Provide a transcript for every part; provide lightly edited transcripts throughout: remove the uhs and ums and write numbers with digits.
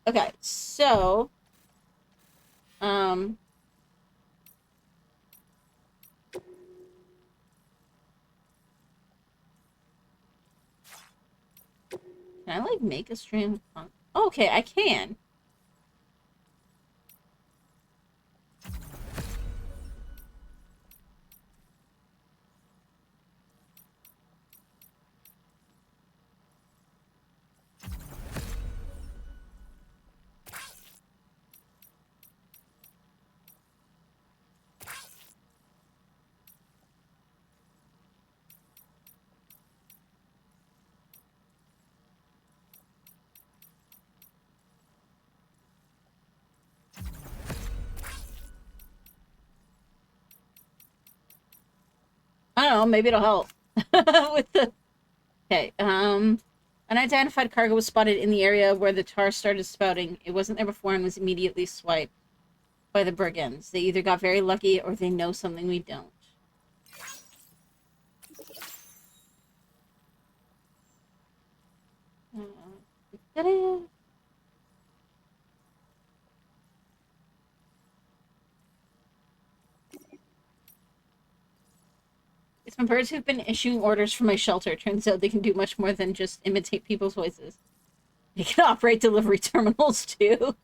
Okay, so, um, can I, like, make a stream? Okay, I can. I don't know, maybe it'll help. With the... Okay, unidentified cargo was spotted in the area where the tar started spouting. It wasn't there before and was immediately swiped by the brigands. They either got very lucky or they know something we don't. Ta-da! It's my birds who've been issuing orders for my shelter. Turns out they can do much more than just imitate people's voices. They can operate delivery terminals too.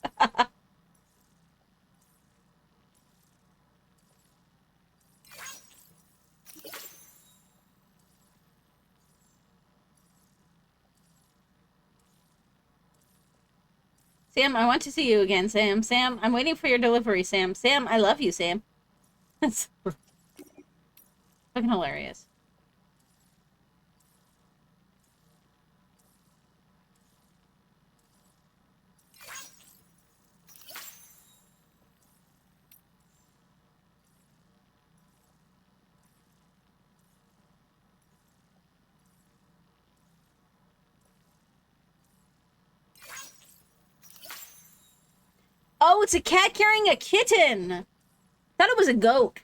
Sam, I want to see you again, Sam. Sam, I'm waiting for your delivery, Sam. Sam, I love you, Sam. That's fucking hilarious. Oh, it's a cat carrying a kitten. Thought it was a goat.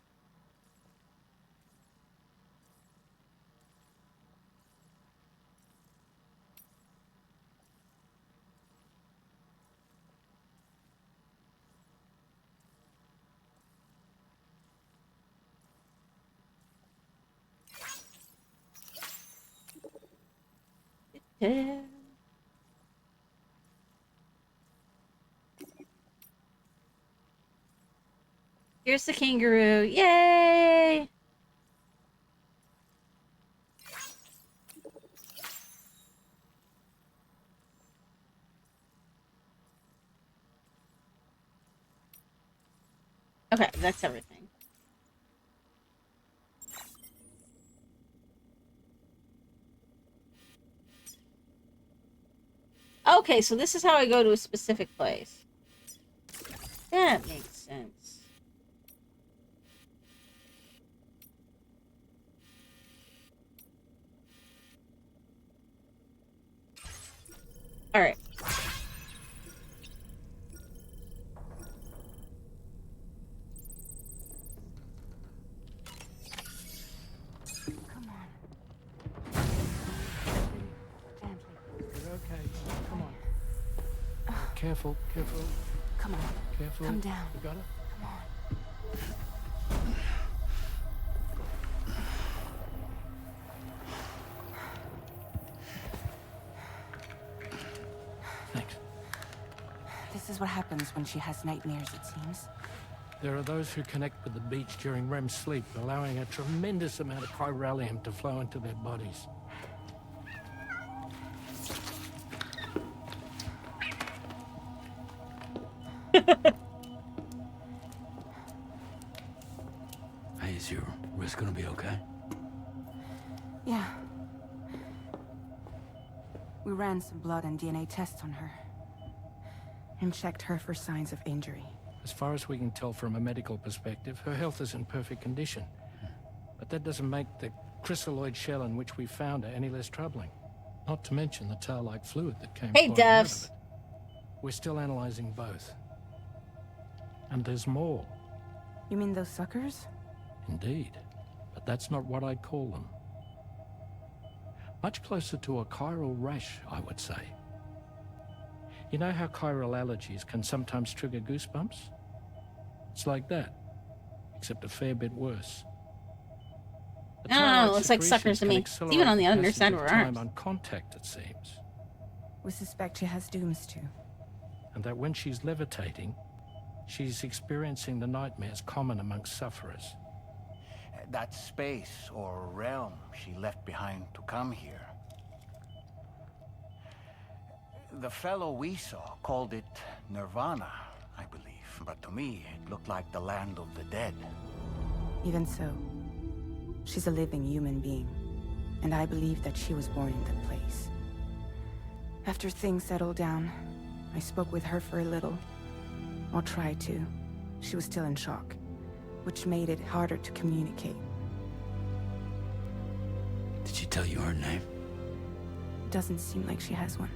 Yeah. Here's the kangaroo. Yay! Okay, that's everything. Okay, so this is how I go to a specific place. That makes sense. Alright. Come on. Gently. You're okay. Come on. Careful, careful, Come on. careful. Come down. You got it? Come on. Thanks. This is what happens when she has nightmares, it seems. There are those who connect with the beach during REM sleep, allowing a tremendous amount of chiralium to flow into their bodies. Hey, is your wrist gonna be okay? Yeah. We ran some blood and DNA tests on her. And checked her for signs of injury. As far as we can tell from a medical perspective, her health is in perfect condition. But that doesn't make the chrysaloid shell in which we found her any less troubling. Not to mention the tail-like fluid that came Hey, pouring out of Devs. it. We're still analyzing both. And there's more. You mean those suckers? Indeed. But that's not what I'd call them. Much closer to a chiral rash, I would say. You know how chiral allergies can sometimes trigger goosebumps? It's like that, except a fair bit worse. The Oh, twilight looks like suckers secretions to can me. It's even accelerate on the the other passage side of of her time arms. on contact, it seems. We suspect she has dooms too. And that when she's levitating, she's experiencing the nightmares common amongst sufferers. That space or realm she left behind to come here. The fellow we saw called it Nirvana, I believe. But to me, it looked like the land of the dead. Even so, she's a living human being, and I believe that she was born in that place. After things settled down, I spoke with her for a little. Or tried to. She was still in shock, which made it harder to communicate. Did she tell you her name? Doesn't seem like she has one.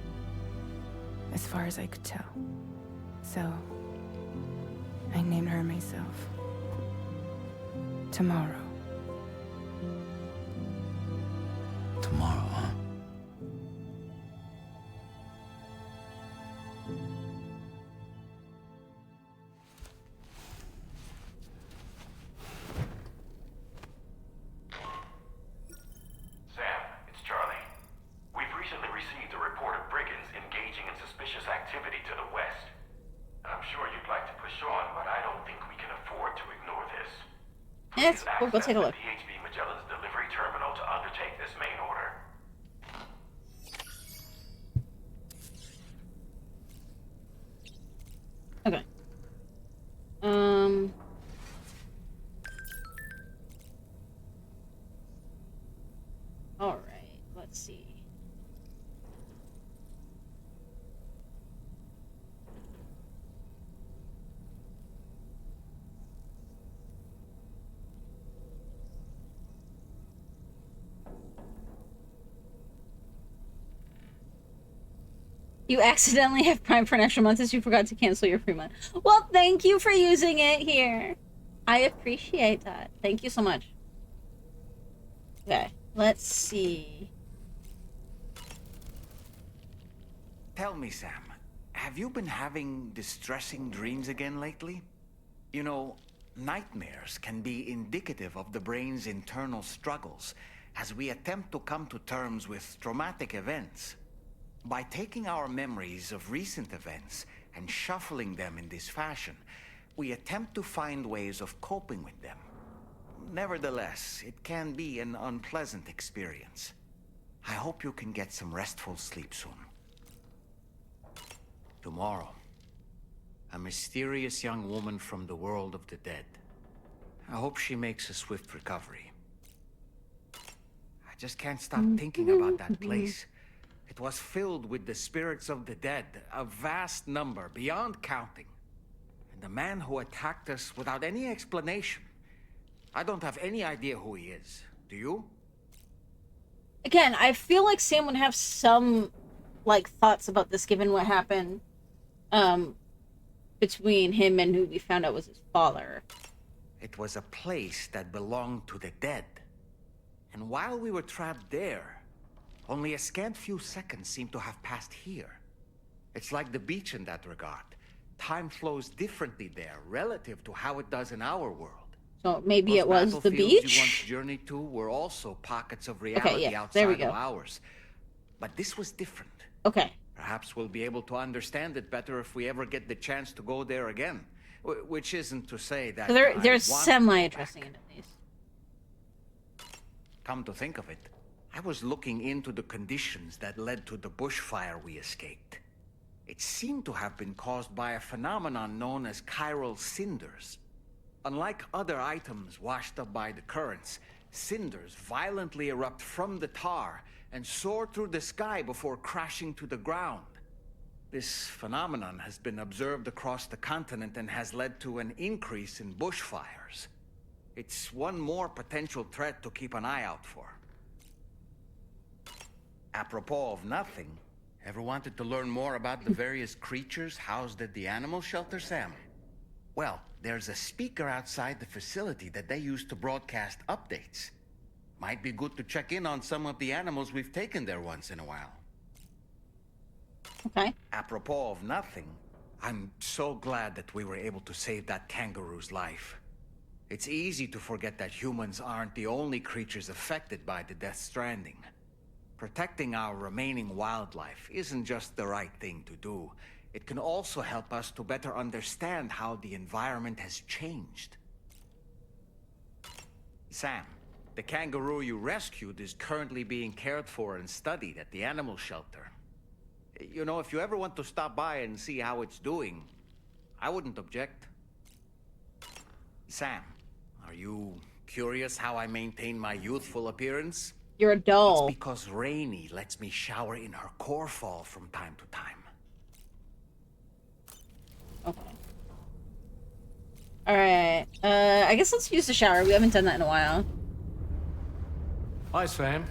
As far as I could tell. So, I named her myself. Tomorrow. Tomorrow, huh? Sam, it's Charlie. We've recently received a report of brigands engaging in suspicious activity to the west. I'm sure you'd like to push on, but I don't think we can afford to ignore this. Yes, Please we'll go take a look. access the DHB Magellan's delivery terminal to undertake this main order. Okay. All right. Let's see. You accidentally have Prime for an extra month as you forgot to cancel your free month. Well, thank you for using it here. I appreciate that. Thank you so much. Okay, let's see. Tell me, Sam, have you been having distressing dreams again lately? You know, nightmares can be indicative of the brain's internal struggles as we attempt to come to terms with traumatic events. By taking our memories of recent events and shuffling them in this fashion, we attempt to find ways of coping with them. Nevertheless, it can be an unpleasant experience. I hope you can get some restful sleep soon. Tomorrow, a mysterious young woman from the world of the dead. I hope she makes a swift recovery. I just can't stop thinking about that place. It was filled with the spirits of the dead, a vast number, beyond counting. And the man who attacked us without any explanation. I don't have any idea who he is. Do you? Again, I feel like Sam would have some, like, thoughts about this given what happened, between him and who we found out was his father. It was a place that belonged to the dead. And while we were trapped there, only a scant few seconds seem to have passed here. It's like the beach in that regard. Time flows differently there, relative to how it does in our world. So maybe Those it was the battlefields you once beach? journeyed to were also pockets of reality yeah, outside there we of go. ours. But this was different. Okay. Perhaps we'll be able to understand it better if we ever get the chance to go there again. Which isn't to say that So they're I they're want to go semi-addressing back. it at least. Come to think of it, I was looking into the conditions that led to the bushfire we escaped. It seemed to have been caused by a phenomenon known as chiral cinders. Unlike other items washed up by the currents, cinders violently erupt from the tar and soar through the sky before crashing to the ground. This phenomenon has been observed across the continent and has led to an increase in bushfires. It's one more potential threat to keep an eye out for. Apropos of nothing, ever wanted to learn more about the various creatures housed at the animal shelter, Sam? Well, there's a speaker outside the facility that they use to broadcast updates. Might be good to check in on some of the animals we've taken there once in a while. Okay. Apropos of nothing, I'm so glad that we were able to save that kangaroo's life. It's easy to forget that humans aren't the only creatures affected by the Death Stranding. Protecting our remaining wildlife isn't just the right thing to do. It can also help us to better understand how the environment has changed. Sam, the kangaroo you rescued is currently being cared for and studied at the animal shelter. You know, if you ever want to stop by and see how it's doing, I wouldn't object. Sam, are you curious how I maintain my youthful appearance? You're a It's doll. because Rainey lets me shower in her core fall from time to time. Okay. Alright. I guess let's use the shower. We haven't done that in a while. Hi, Sam.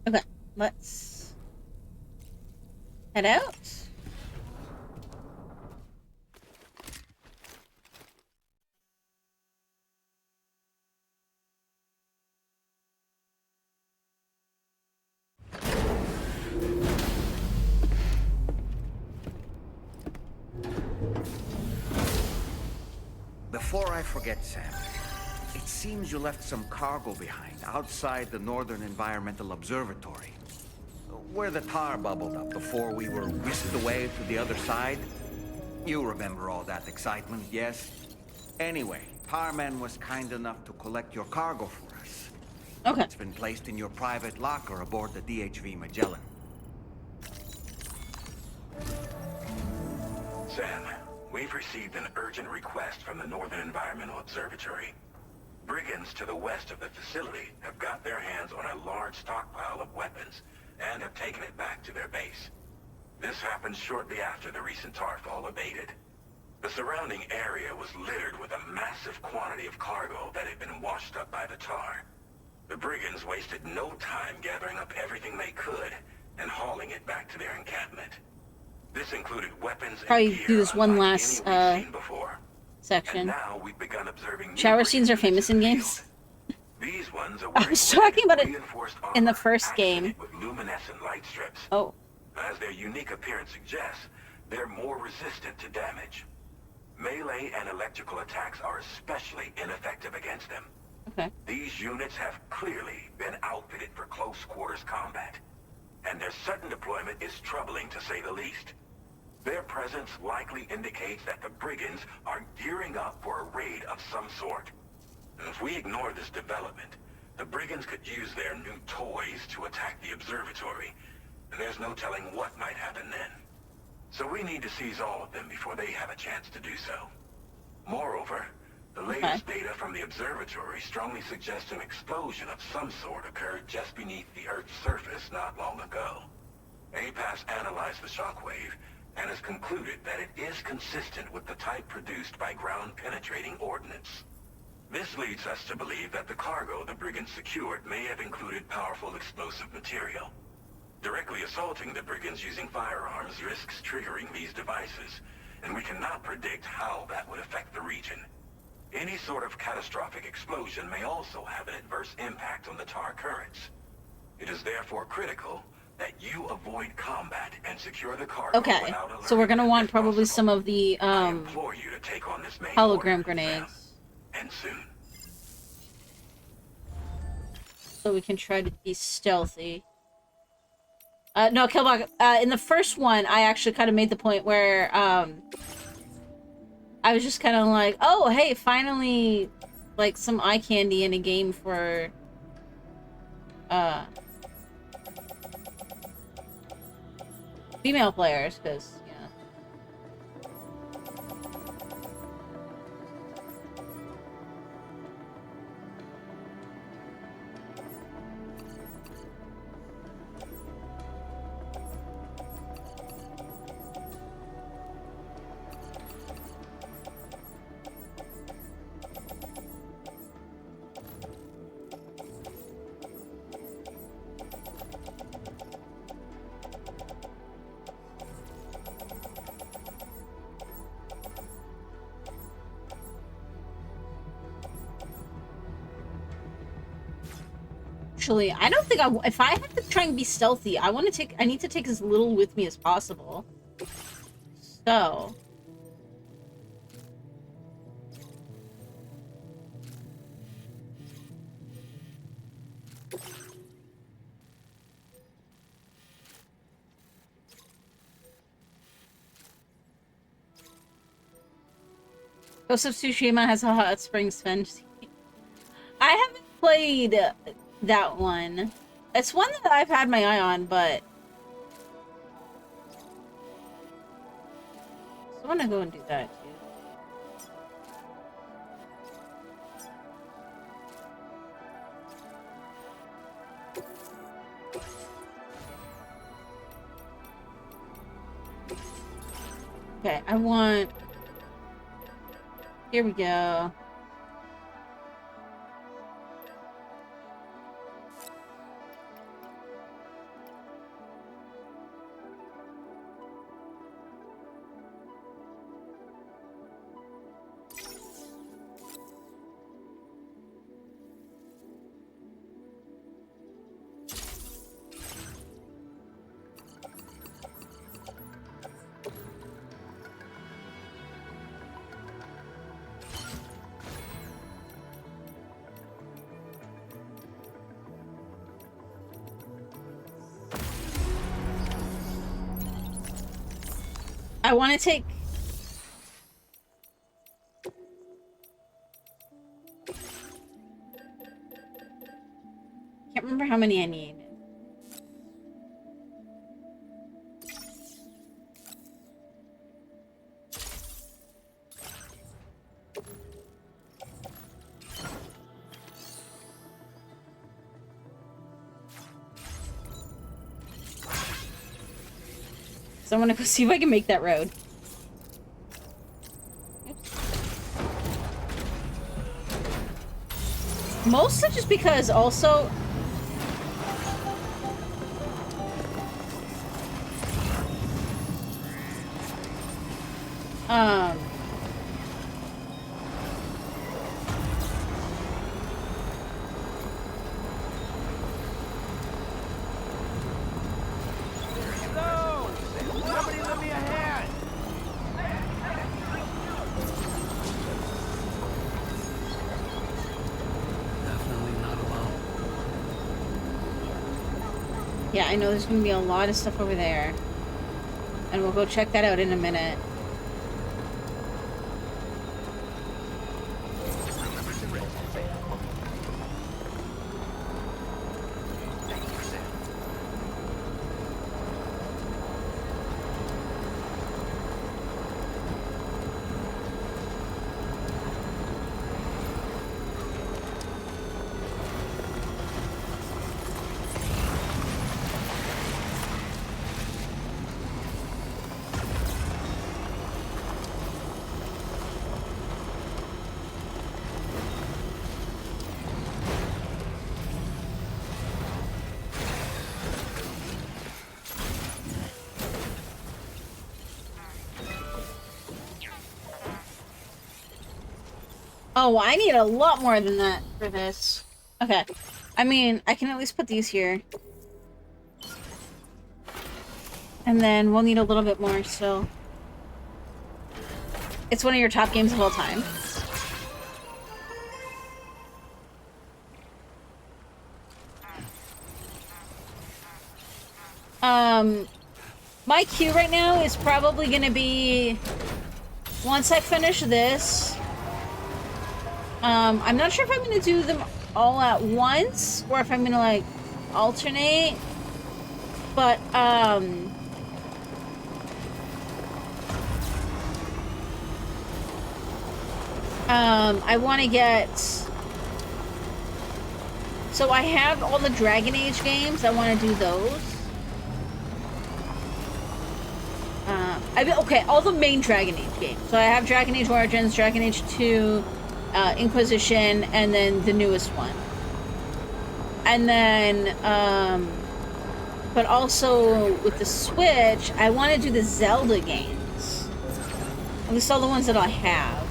Okay. Let's head out. Before I forget, Sam, it seems you left some cargo behind outside the Northern Environmental Observatory, where the tar bubbled up before we were whisked away to the other side. You remember all that excitement, yes? Anyway, Tarman was kind enough to collect your cargo for us. Okay. It's been placed in your private locker aboard the DHV Magellan. Sam, we've received an urgent request from the Northern Environmental Observatory. Brigands to the west of the facility have got their hands on a large stockpile of weapons and have taken it back to their base. This happened shortly after the recent tar fall abated. The surrounding area was littered with a massive quantity of cargo that had been washed up by the tar. The brigands wasted no time gathering up everything they could and hauling it back to their encampment. This included weapons Probably and gear do this one unlike last, any we've seen before. And section. now we've begun observing new Shower scenes are brigands famous in in the games. field. These ones are I wearing was talking about it reinforced in the armor first game. accented with luminescent light strips. Oh. As their unique appearance suggests, they're more resistant to damage. Melee and electrical attacks are especially ineffective against them. Okay. These units have clearly been outfitted for close quarters combat, and their sudden deployment is troubling to say the least. Their presence likely indicates that the brigands are gearing up for a raid of some sort. And if we ignore this development, the brigands could use their new toys to attack the observatory, and there's no telling what might happen then. So we need to seize all of them before they have a chance to do so. Moreover, the latest data from the observatory strongly suggests an explosion of some sort occurred just beneath the Earth's surface not long ago. APAS analyzed the shockwave and has concluded that it is consistent with the type produced by ground-penetrating ordnance. This leads us to believe that the cargo the brigands secured may have included powerful explosive material. Directly assaulting the brigands using firearms risks triggering these devices, and we cannot predict how that would affect the region. Any sort of catastrophic explosion may also have an adverse impact on the tar currents. It is therefore critical that you avoid combat and secure the cargo without alerting So we're gonna them want if probably possible. some of the I implore you to take on this main hologram order, grenades. Sam, and soon. So we can try to be stealthy. No, Killbot, in the first one, I actually kind of made the point where, I was just kind of like, oh, hey, finally, like, some eye candy in a game for, female players, because, you know. Actually, I don't think if I had to try and be stealthy, I need to take as little with me as possible. So. Ghost of Tsushima has a hot springs fantasy. I haven't played that one. It's one that I've had my eye on, but I want to go and do that too. Okay, I want... Here we go. I want to take... Can't remember how many I need. So I want to go see if I can make that road. Mostly just because also... Yeah, I know there's gonna be a lot of stuff over there. And we'll go check that out in a minute. Oh, I need a lot more than that for this. Okay. I mean, I can at least put these here. And then we'll need a little bit more still. It's one of your top games of all time. My queue right now is probably gonna be... Once I finish this... I'm not sure if I'm gonna do them all at once, or if I'm gonna, like, alternate. But, I want to get... So I have all the Dragon Age games. I want to do those. Okay, all the main Dragon Age games. So I have Dragon Age Origins, Dragon Age 2, Inquisition, and then the newest one. And then, but also with the Switch, I want to do the Zelda games. At least all the ones that I have.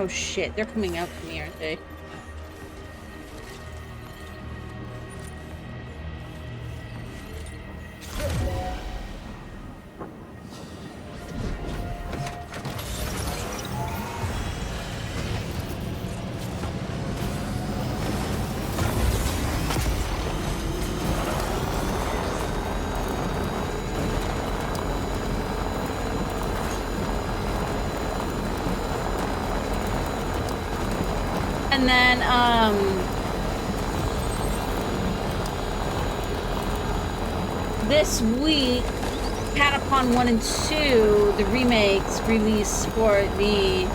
Oh shit, they're coming out to me, aren't they? And then, this week, Catapon 1 and 2, the remakes released for the,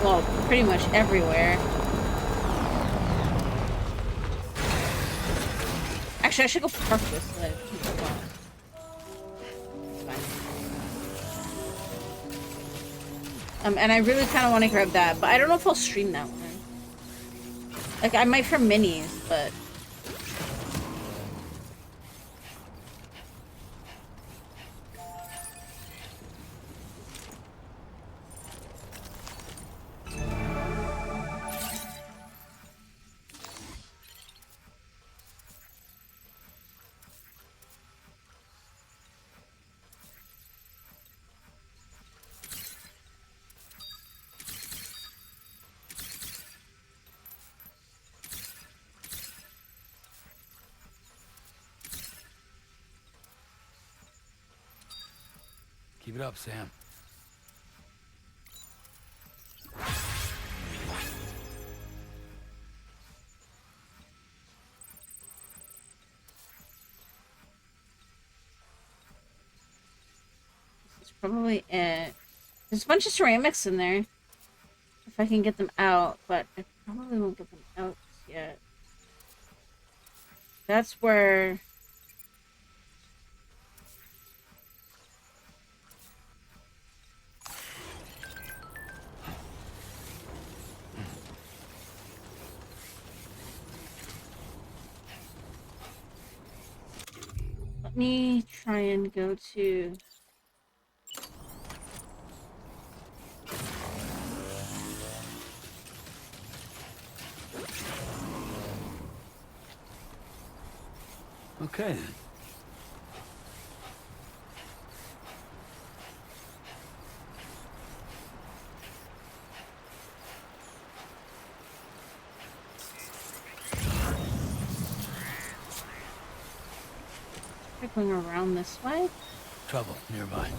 well, pretty much everywhere. Actually, I should go park this. So that it's fine. And I really kind of want to grab that, but I don't know if I'll stream that one. Like, I might for minis, but... Keep it up, Sam. That's probably it. There's a bunch of ceramics in there. If I can get them out, but I probably won't get them out yet. That's where... Let me try and go to... Okay, then. Try going around this way. Trouble nearby.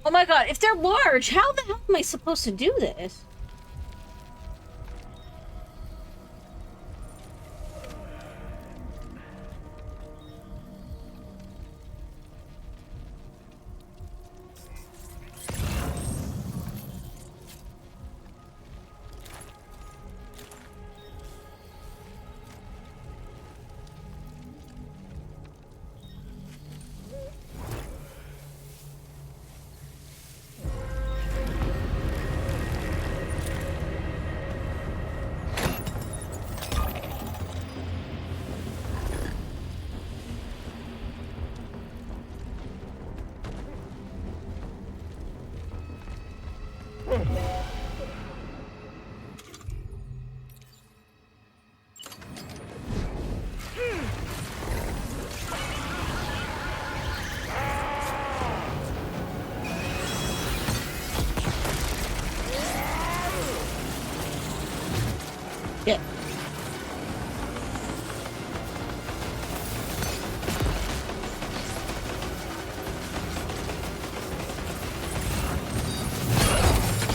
Oh my god, if they're large, how the hell am I supposed to do this? Yeah.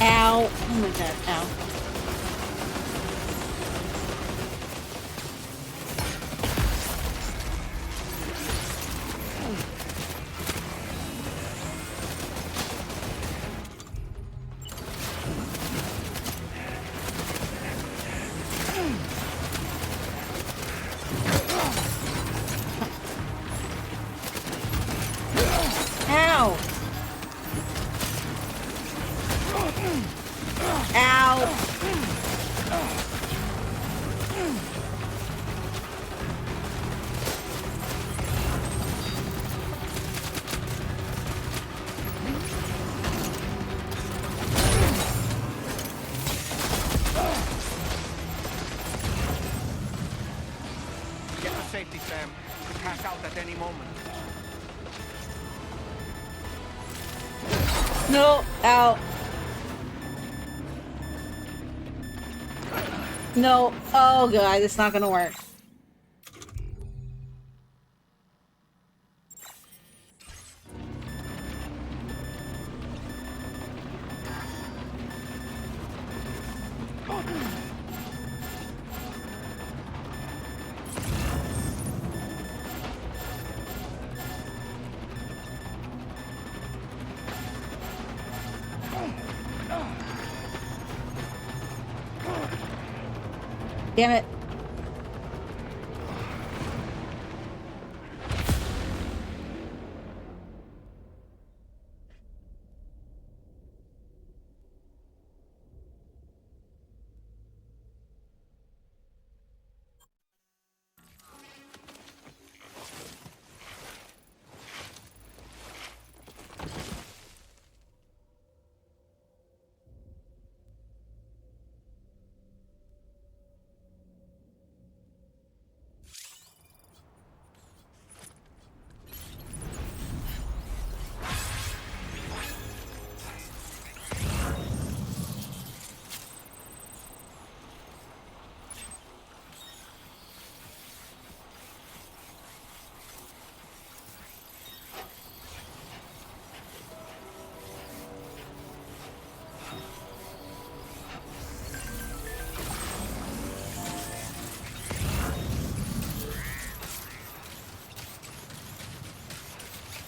Ow. Oh my god, ow. Ow. Ow. Get to safety, Sam. Could pass out at any moment. No. Ow. No. Oh god, it's not gonna work. Damn it.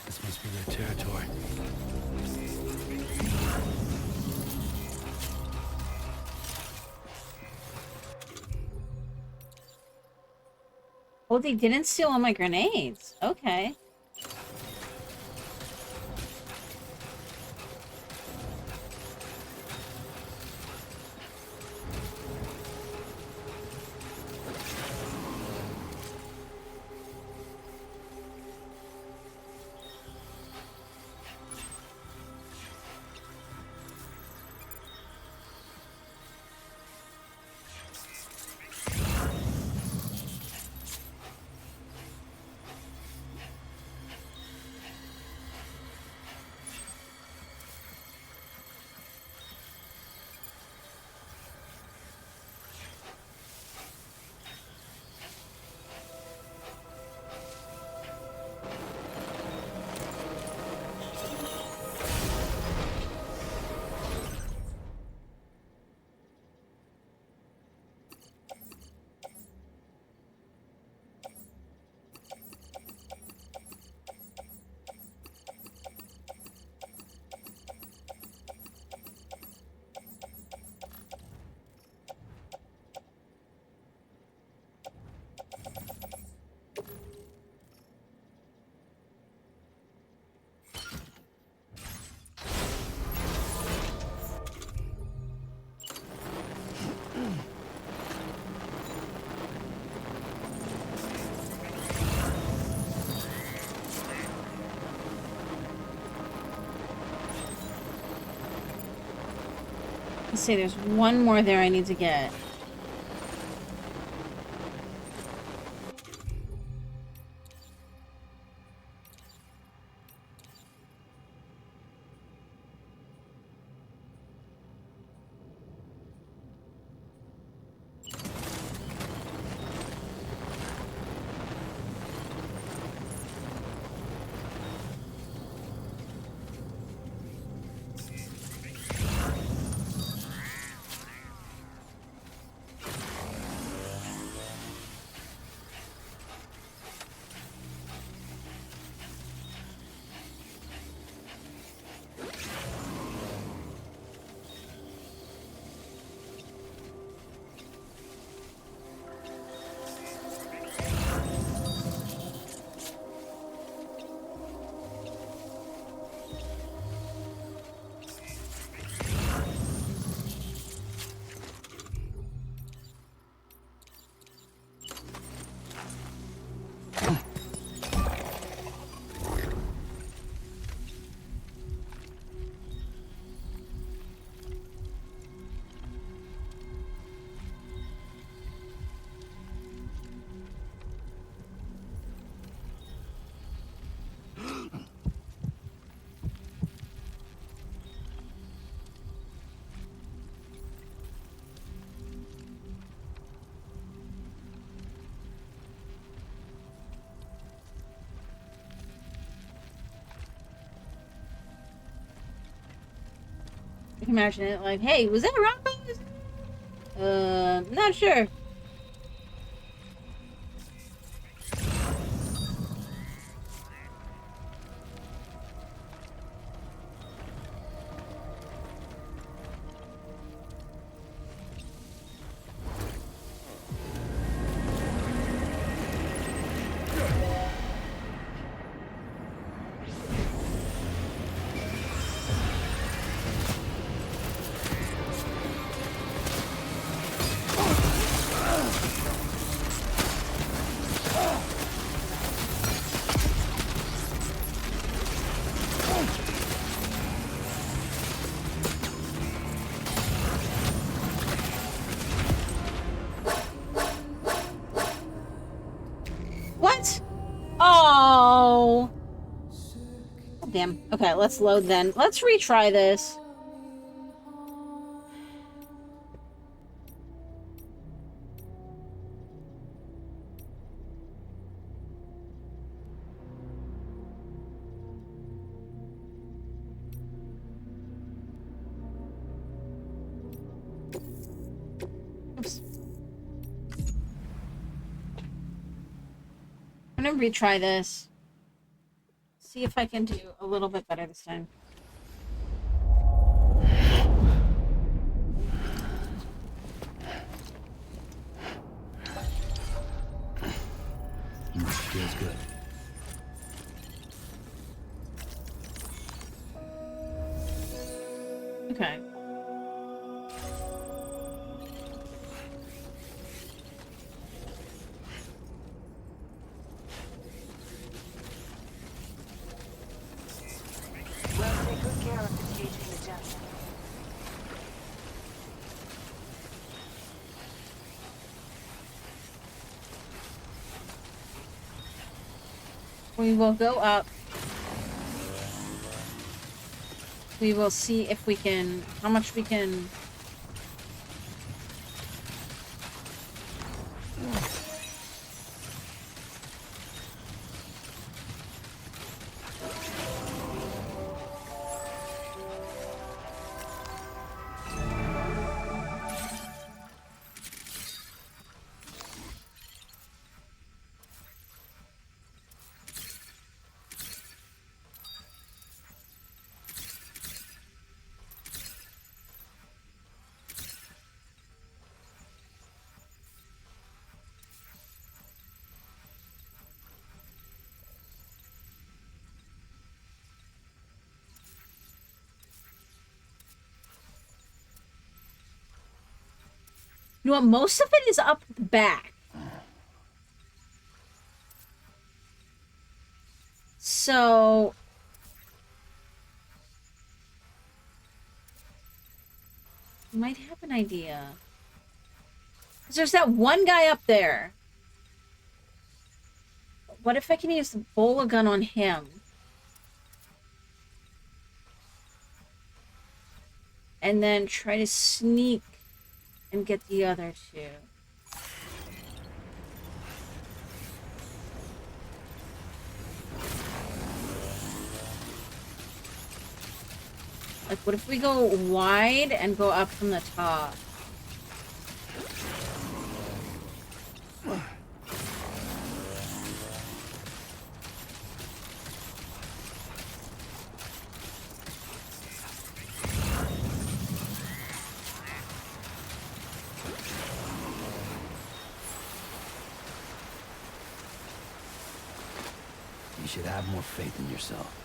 This must be their territory. Oh, they didn't steal all my grenades. Okay. Let's see, there's one more there I need to get. I can imagine it like, hey, was that Rocco? Not sure. What? Oh. Damn. Okay, let's load then. Let's retry this. Oops. I'm gonna retry this. See if I can do a little bit better this time. Feels good. Okay. We'll take good care of the THP adjustment. We will go up. We will see if we can, how much we can. You know what? Most of it is up the back. So Might have an idea. Because there's that one guy up there. What if I can use the bola gun on him? And then try to sneak and get the other two. Like, what if we go wide and go up from the top? You should have more faith in yourself.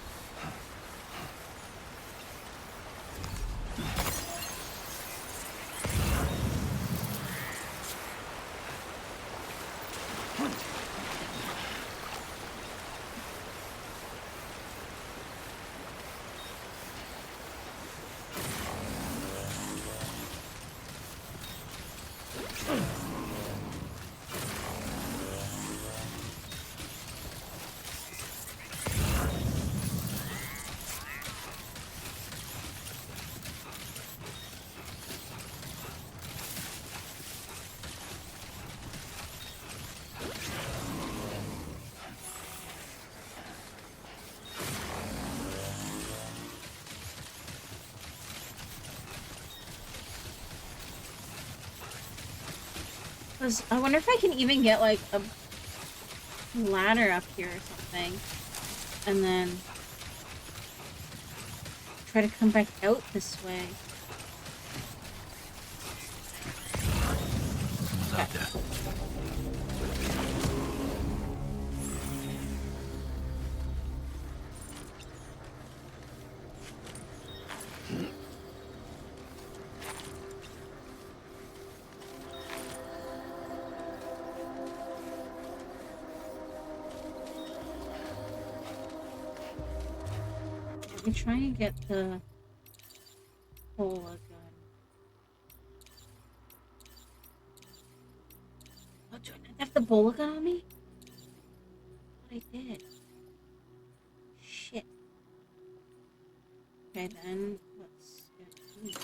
I wonder if I can even get, like, a ladder up here or something. And then try to come back out this way. Who's out there? Let me try and get the bola gun. Oh, do I not have the bola gun on me? I thought I did. Shit. Okay, then let's get these.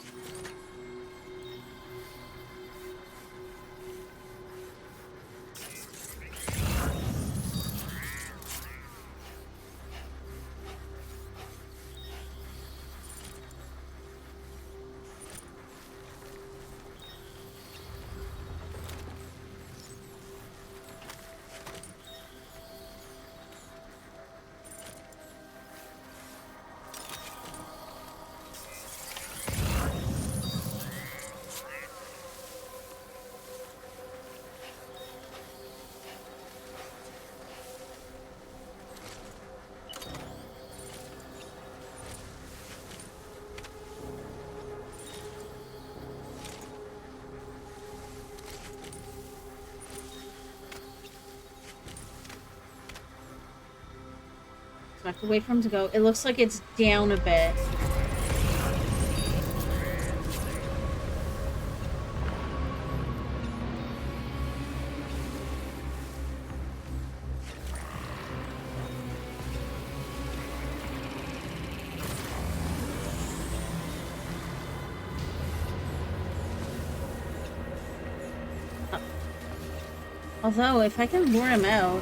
So I have to wait for him to go. It looks like it's down a bit. Although, if I can lure him out...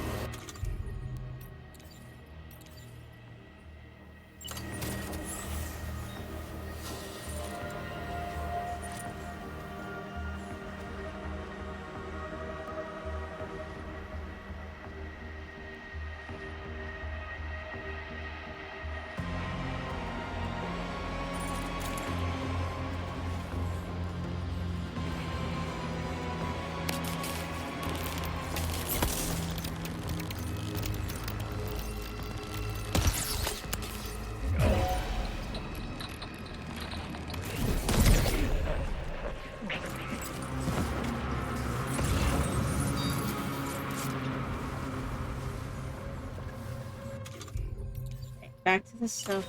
Back to the stuff.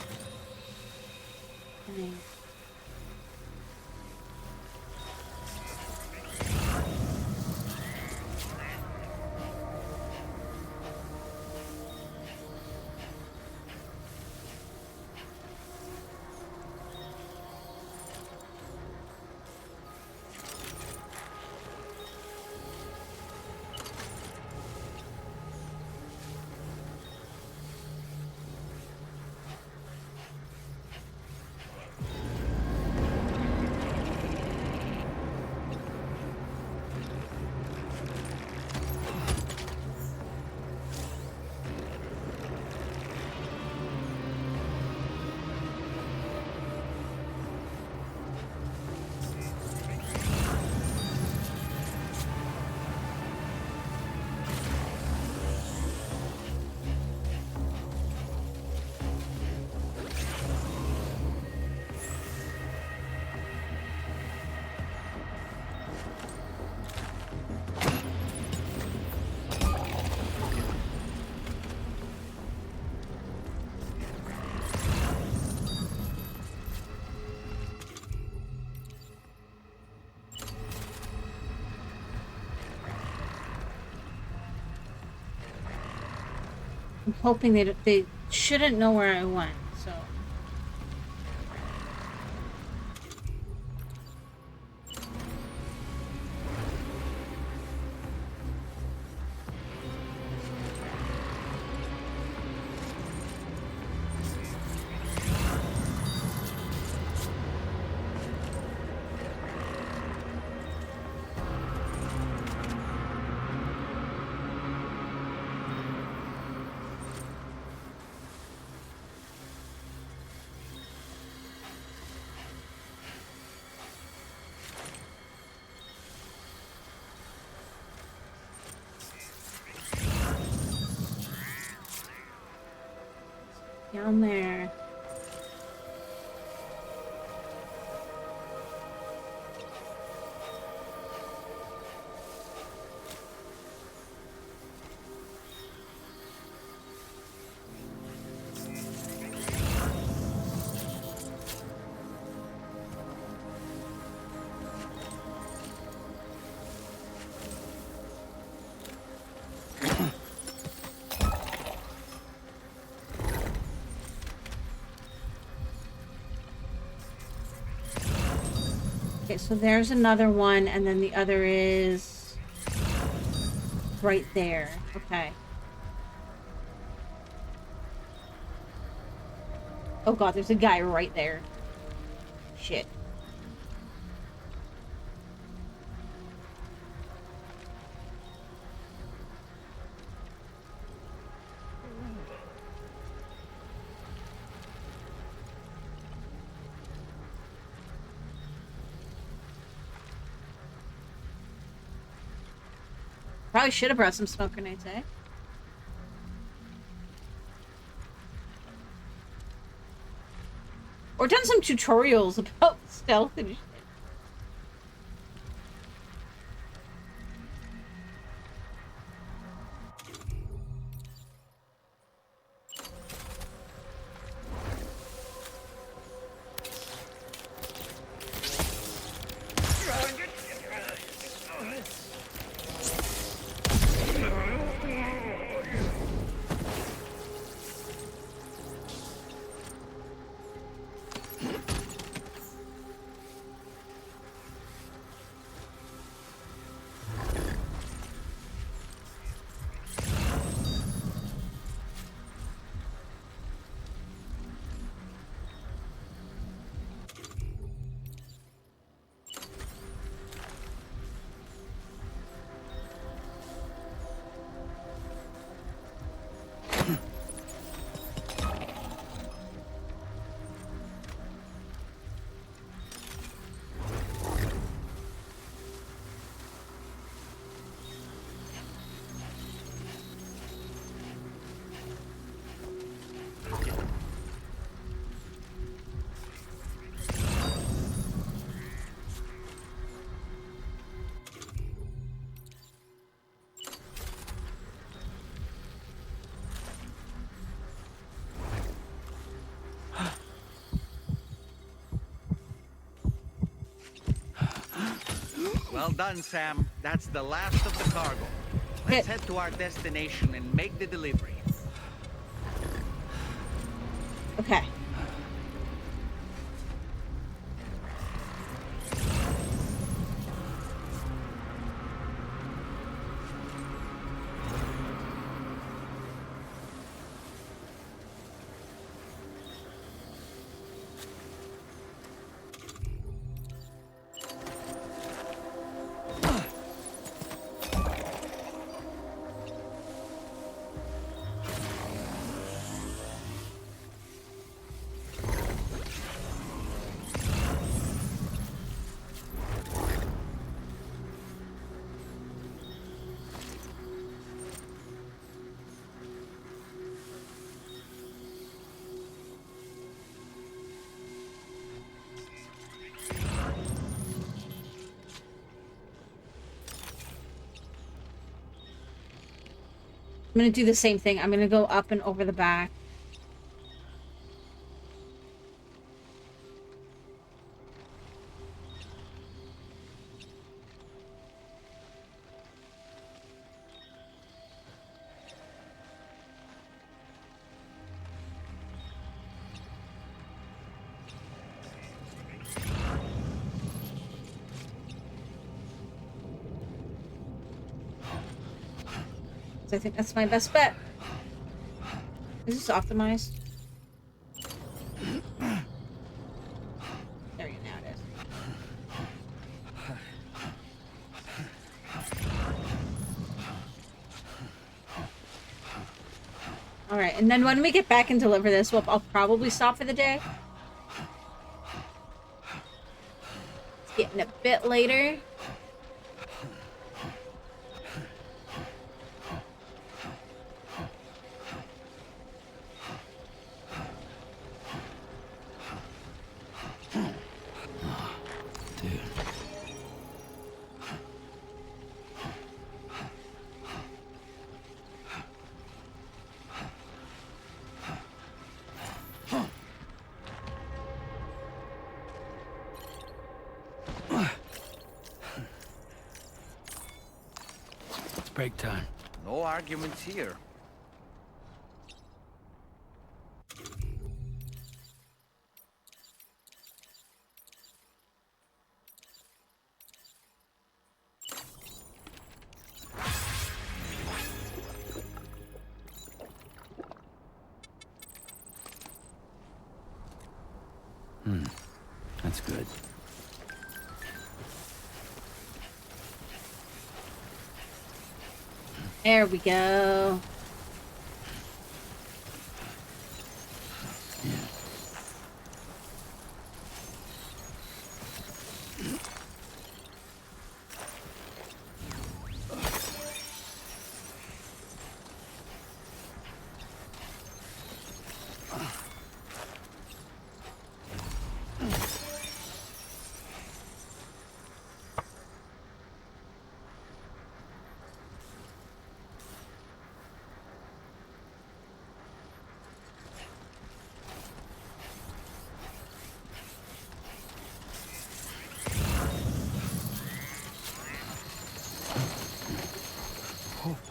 Okay. I'm hoping they shouldn't know where I went, so. Down there. Okay, so there's another one, and then the other is right there. Okay. Oh god, there's a guy right there. Shit. Probably should have brought some smoke grenades, eh? Or done some tutorials about stealth and shit. Well done, Sam. That's the last of the cargo. Let's head to our destination and make the delivery. Okay. I'm gonna do the same thing. I'm gonna go up and over the back. I think that's my best bet. Is this optimized? There you go, now it is. Alright, and then when we get back and deliver this, I'll probably stop for the day. It's getting a bit later. Dude. It's break time. No arguments here. That's good. There we go.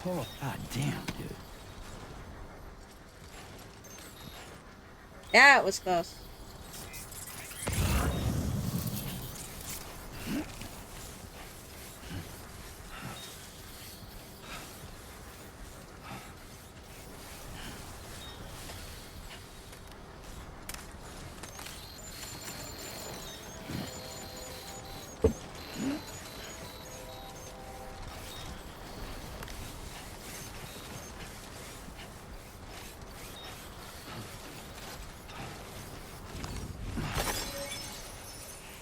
Oh, god damn, dude. Yeah, it was close.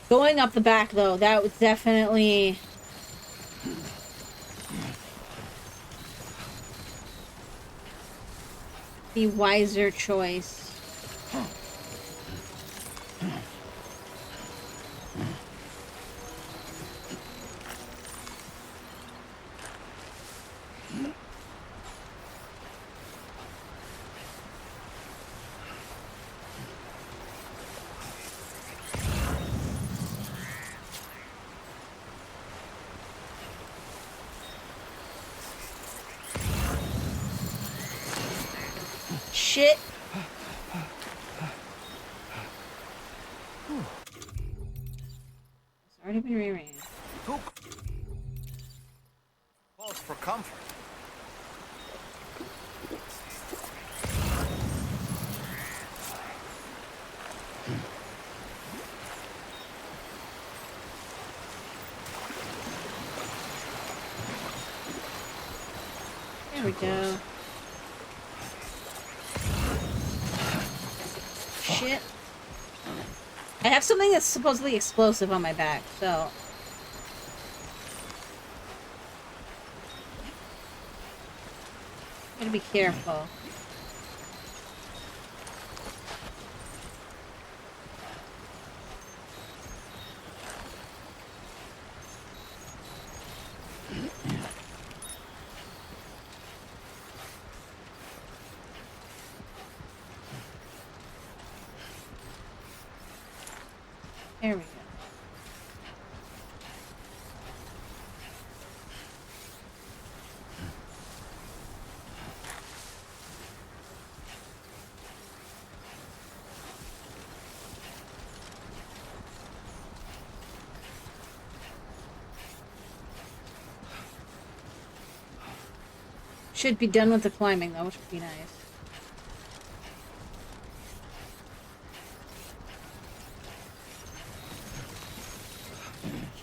Going up the back, though, that was definitely... the wiser choice. Shit. It's already been rearranged. Took calls for comfort. There we go. Shit. I have something that's supposedly explosive on my back, so... gotta be careful. There we go. Should be done with the climbing though, which would be nice.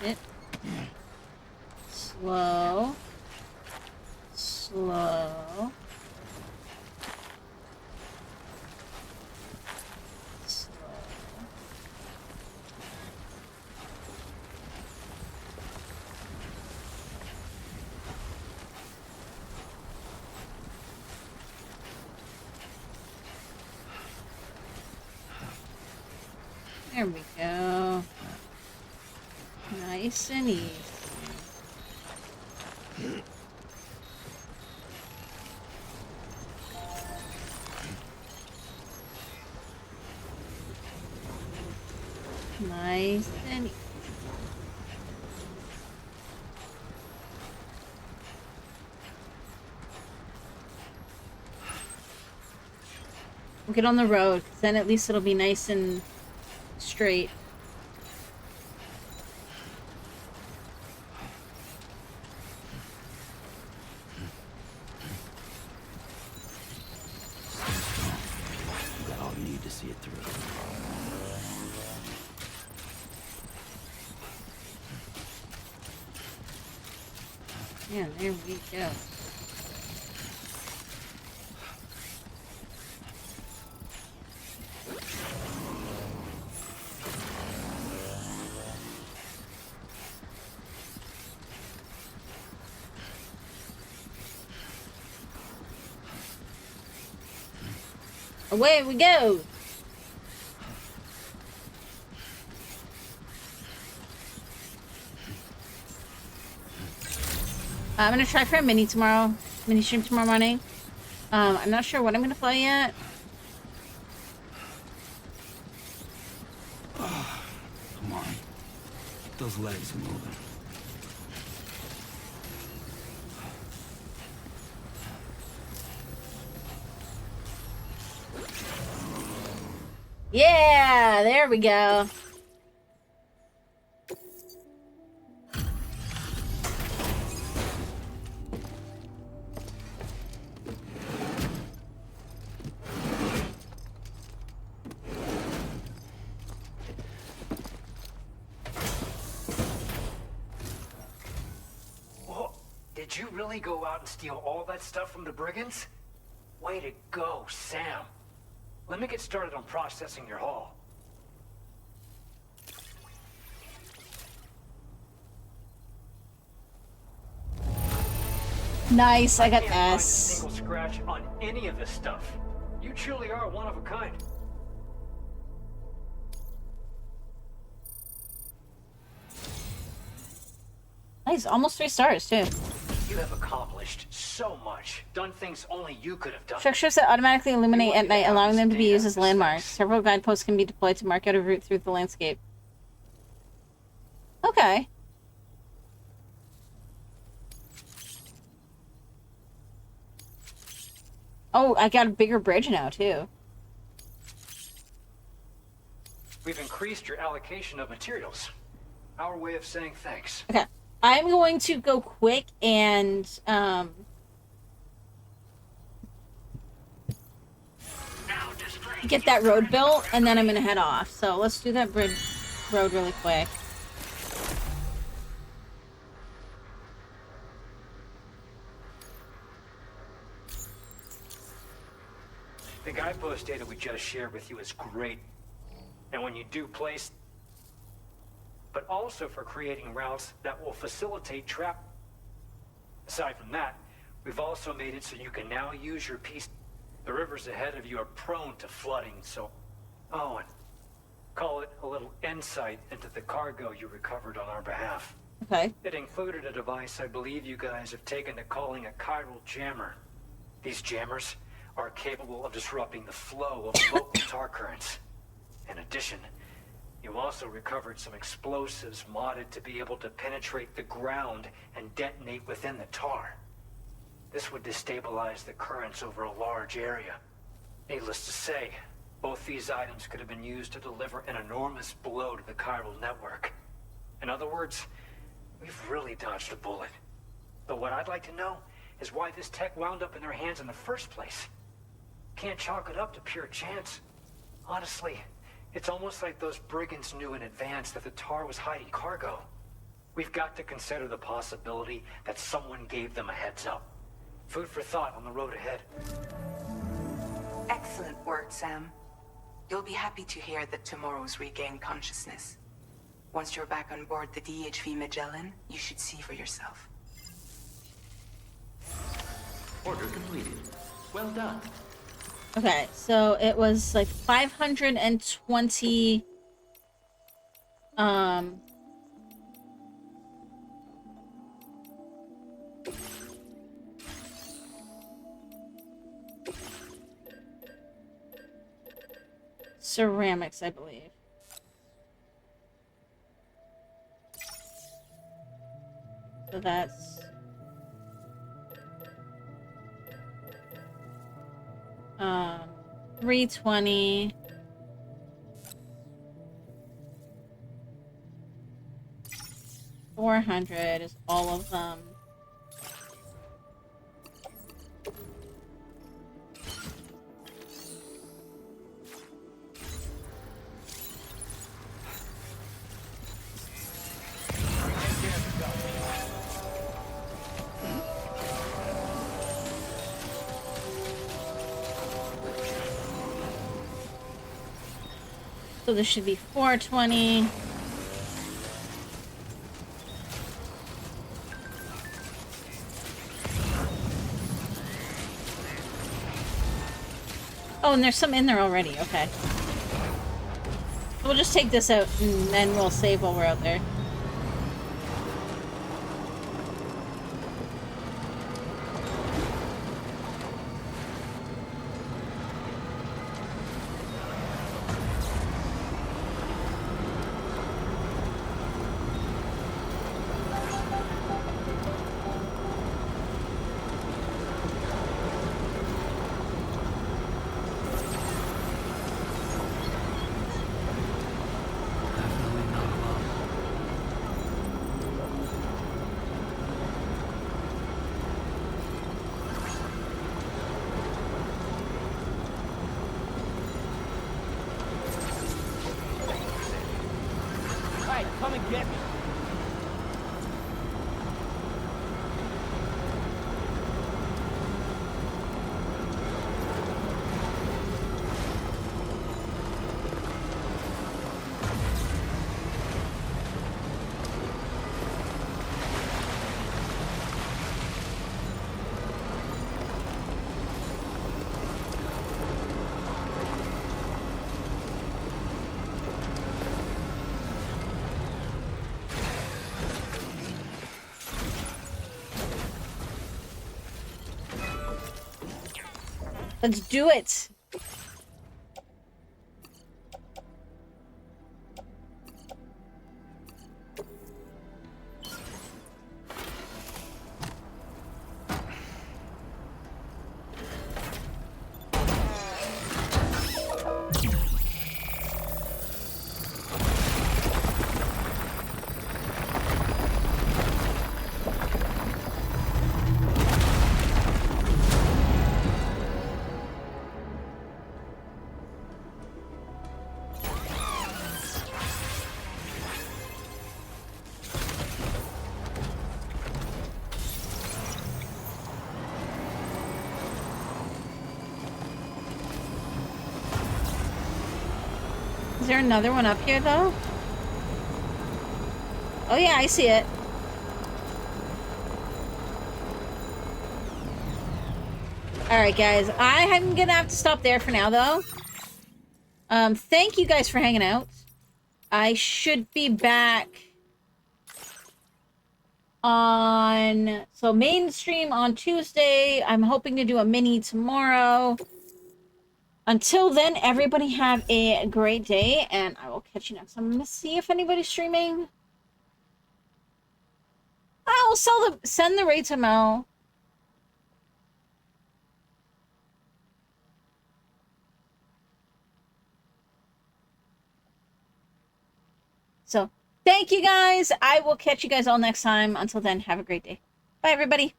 Shit. Slow. Slow. There we go. Nice and easy. Nice and easy. We'll get on the road, 'cause then at least it'll be nice and straight. Got all you need to see it through. Yeah, there we go. Away we go! I'm gonna try for a mini stream tomorrow morning. I'm not sure what I'm gonna play yet. Come on. Get those legs moving. Yeah, there we go. Whoa, did you really go out and steal all that stuff from the brigands? Way to go, Sam. Let me get started on processing your haul. Nice, I got Can't find a S. single scratch on any of this stuff. You truly are one of a kind. Nice, almost 3 stars too. You have accomplished so much. Done things only you could have done. Structures that automatically illuminate at night, allowing them to be used as landmarks. Several guideposts can be deployed to mark out a route through the landscape. Okay. Oh, I got a bigger bridge now, too. We've increased your allocation of materials. Our way of saying thanks. Okay. I'm going to go quick and, get that road built, and then I'm gonna head off. So let's do that road really quick. The guidepost data we just shared with you is great. And when you do place, but also for creating routes that will facilitate trap. Aside from that, we've also made it so you can now use your piece. The rivers ahead of you are prone to flooding, so... Oh, and call it a little insight into the cargo you recovered on our behalf. Okay. It included a device I believe you guys have taken to calling a chiral jammer. These jammers are capable of disrupting the flow of local tar currents. In addition, you also recovered some explosives modded to be able to penetrate the ground and detonate within the tar. This would destabilize the currents over a large area. Needless to say, both these items could have been used to deliver an enormous blow to the chiral network. In other words, we've really dodged a bullet. But what I'd like to know is why this tech wound up in their hands in the first place. Can't chalk it up to pure chance. Honestly, it's almost like those brigands knew in advance that the Tar was hiding cargo. We've got to consider the possibility that someone gave them a heads up. Food for thought on the road ahead. Excellent work, Sam. You'll be happy to hear that tomorrow's regained consciousness. Once you're back on board the DHV Magellan, you should see for yourself. Order completed. Well done. Okay, so it was like 520 ceramics, I believe. So that's 320. $400 is all of them. So this should be 420. Oh, and there's some in there already. Okay. We'll just take this out and then we'll save while we're out there. Definitely not alone. Alright, come and get me. Let's do it. Is there another one up here, though? Oh, yeah, I see it. Alright, guys. I'm gonna have to stop there for now, though. Thank you guys for hanging out. I should be back on... So, main stream on Tuesday. I'm hoping to do a mini tomorrow. Until then, everybody have a great day, and I will catch you next time. I'm gonna see if anybody's streaming. I'll send the raid to Mel. So, thank you guys. I will catch you guys all next time. Until then, have a great day. Bye, everybody.